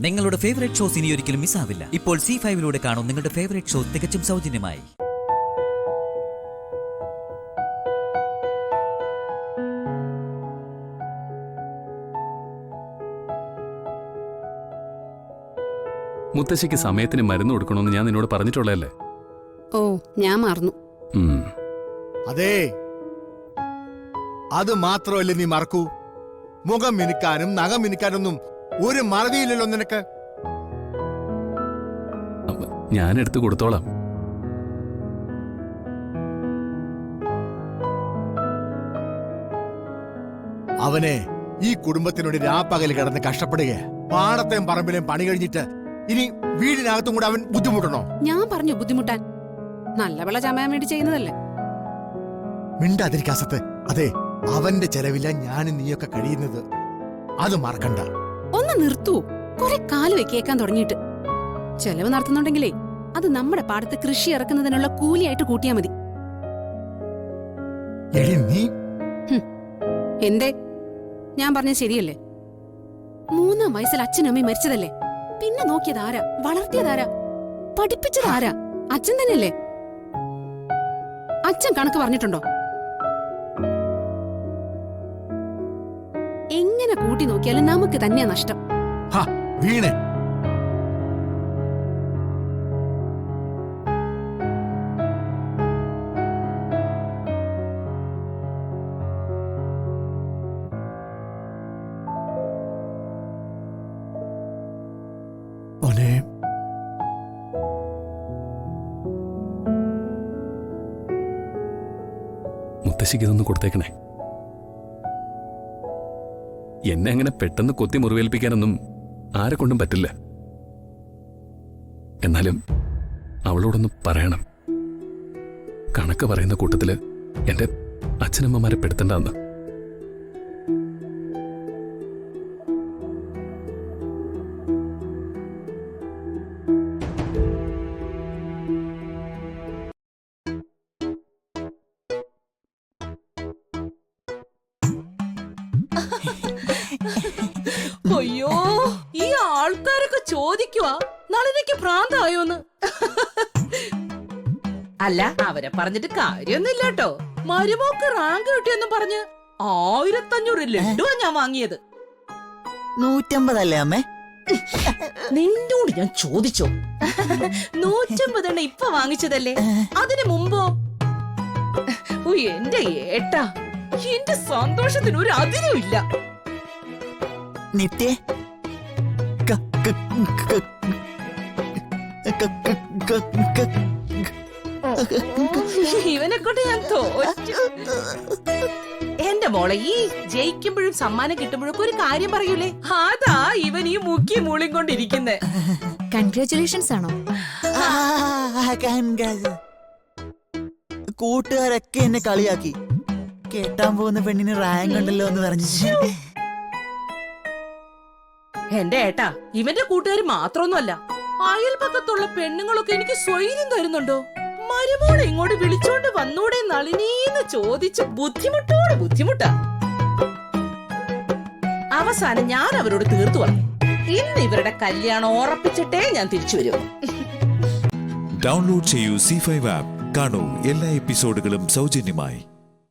നിങ്ങളുടെ favourite shows ഇനി ഒരിക്കലും മിസ്സാവില്ല. ഇപ്പോൾ C5-ലൂടെ കാണും നിങ്ങളുടെ ഫേവറേറ്റ് ഷോ തികച്ചും സൗജന്യമായി. മുത്തശ്ശിക്ക് സമയത്തിന് മരുന്ന് കൊടുക്കണമെന്ന് ഞാൻ നിന്നോട് പറഞ്ഞിട്ടുള്ളതല്ലേ? ഓ, ഞാൻ മറന്നു. അതെ, അത് മാത്രമല്ല നീ മറക്കൂ. മുഖം മിനുക്കാനും നഖം മിനുക്കാനൊന്നും ഒരു മറവിയില്ലല്ലോ നിനക്ക്. ഞാൻ എടുത്തു കൊടുത്തോളാം. അവനെ ഈ കുടുംബത്തിനോട് രാപ്പകൽ കിടന്ന് കഷ്ടപ്പെടുക. പാടത്തെയും പറമ്പിലെയും പണി കഴിഞ്ഞിട്ട് ഇനി വീടിനകത്തും കൂടെ അവൻ ബുദ്ധിമുട്ടണോ? ഞാൻ പറഞ്ഞു ബുദ്ധിമുട്ടാൻ. നല്ല വെള്ള ചമയാൻ വേണ്ടി ചെയ്യുന്നതല്ലേ. മിണ്ടാതിരിക്കാസത്ത്. അതെ, അവന്റെ ചെലവില്ല ഞാനും നീയൊക്കെ കഴിയുന്നത്. അത് മറക്കണ്ട. ഒന്ന് നിർത്തൂ. കുറെ കാലം കേൾക്കാൻ തുടങ്ങിയിട്ട്. ചെലവ് നടത്തുന്നുണ്ടെങ്കിലേ അത് നമ്മുടെ പാടത്ത് കൃഷി ഇറക്കുന്നതിനുള്ള കൂലിയായിട്ട് കൂട്ടിയാ മതി. എന്തേ? ഞാൻ പറഞ്ഞത് ശരിയല്ലേ? 3-ാം വയസ്സിൽ അച്ഛനും അമ്മയും മരിച്ചതല്ലേ? പിന്നെ നോക്കിയതാരാ? വളർത്തിയതാരാ? പഠിപ്പിച്ചതാരാ? അച്ഛൻ തന്നെയല്ലേ? അച്ഛൻ കണക്ക് പറഞ്ഞിട്ടുണ്ടോ? എങ്ങനെ കൂട്ടി നോക്കിയാലും നമുക്ക് തന്നെയാ നഷ്ടം. വീണേ, മുത്തശ്ശിക്ക് ഇതൊന്ന് കൊടുത്തേക്കണേ. എന്നെ അങ്ങനെ പെട്ടെന്ന് കൊത്തി മുറിവേൽപ്പിക്കാനൊന്നും ആരെ കൊണ്ടും പറ്റില്ല. എന്നാലും അവളോടൊന്ന് പറയണം, കണക്ക് പറയുന്ന കൂട്ടത്തില് എന്റെ അച്ഛനമ്മമാരെ പെടുത്തണ്ടെന്ന്. അയ്യോ, ഈ ആൾക്കാരൊക്കെ ചോദിക്കുവാ നളിനിക്ക് ഭ്രാന്തായോന്ന്. അല്ല, അവരെ പറഞ്ഞിട്ട് കാര്യമൊന്നുമില്ല കേട്ടോ. മരുമോക്ക് റാങ്ക് കിട്ടിയെന്നും പറഞ്ഞ് 1500 ലഡുവാ ഞാൻ വാങ്ങിയത്. 150 അമ്മേ? നിന്നോട് ഞാൻ ചോദിച്ചോ? 150 ഇപ്പൊ വാങ്ങിച്ചതല്ലേ, അതിന് മുമ്പോ? എന്റെ ഏട്ടാ, എന്റെ സന്തോഷത്തിന് ഒരു അതിരുമില്ല. നിത്യ, ഇവനെ കൊണ്ട് ഞാൻ തോറ്റു. എന്റെ മോളെ, ഈ ജയിക്കുമ്പോഴും സമ്മാനം കിട്ടുമ്പോഴൊക്കെ ഒരു കാര്യം പറയൂലേ, അതാ ഇവൻ ഈ മുക്കി മൂളിയും കൊണ്ടിരിക്കുന്നേ. കൺഗ്രാറ്റുലേഷൻസ് ആണോ? കൂട്ടുകാരൊക്കെ എന്നെ കളിയാക്കി. കേട്ടാൻ പോകുന്ന പെണ്ണിന് റാങ്ക് ഉണ്ടല്ലോ എന്ന് പറഞ്ഞു. എന്റെ ഏട്ടാ, ഇവന്റെ കൂട്ടുകാർ മാത്രമൊന്നുമല്ല, അയൽപക്കത്തുള്ള പെണ്ണുങ്ങളൊക്കെ എനിക്ക് സ്വൈര്യം തരുന്നുണ്ടോ? മരുമോളെ ഇങ്ങോട്ട് വിളിച്ചോണ്ട് വന്നൂടെ നളിനീന്ന് ചോദിച്ച് ബുദ്ധിമുട്ടാ. അവസാനം ഞാൻ അവരോട് തീർത്തു പറഞ്ഞു, ഇന്ന് ഇവരുടെ കല്യാണം ഉറപ്പിച്ചിട്ടേ ഞാൻ തിരിച്ചു വരും. ഡൗൺലോഡ് ചെയ്യൂ C5 ആപ്പ്. കാണൂ എല്ലാ എപ്പിസോഡുകളും സൗജന്യമായി.